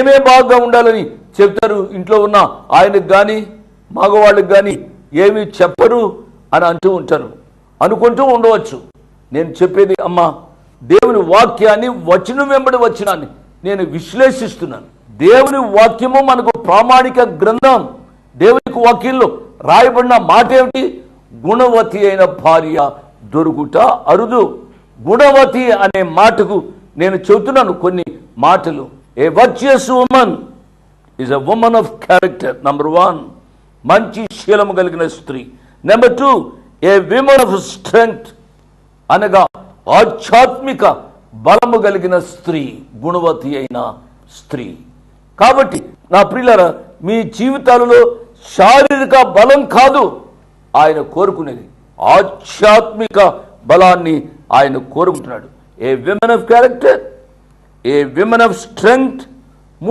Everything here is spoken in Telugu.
మేమే బాగా ఉండాలని చెప్తారు. ఇంట్లో ఉన్న ఆయనకు కానీ మగవాళ్ళకి కానీ ఏమీ చెప్పరు అని అంటూ ఉంటారు, అనుకుంటూ ఉండవచ్చు. నేను చెప్పేది అమ్మా, దేవుని వాక్యాన్ని వచనం వెంబడి వచనాన్ని నేను విశ్లేషిస్తున్నాను. దేవుని వాక్యము మనకు ప్రామాణిక గ్రంథం. దేవునికి వాక్యంలో రాయబడిన మాట ఏమిటి? గుణవతి అయిన భార్య దొరుకుట అరుదు. గుణవతి అనే మాటకు నేను చెబుతున్నాను కొన్ని మాటలు. A virtuous woman is a woman of character. Number 1, మంచి శీలము కలిగిన స్త్రీ. Number 2, a women of strength, అనగా ఆధ్యాత్మిక బలము కలిగిన స్త్రీ, గుణవతి అయిన స్త్రీ. కాబట్టి నా ప్రియులారా, మీ జీవితాలలో శారీరక బలం కాదు ఆయన కోరుకునేది, ఆధ్యాత్మిక బలాన్ని ఆయన కోరుకుంటున్నాడు. ఏ women of character, A women of strength,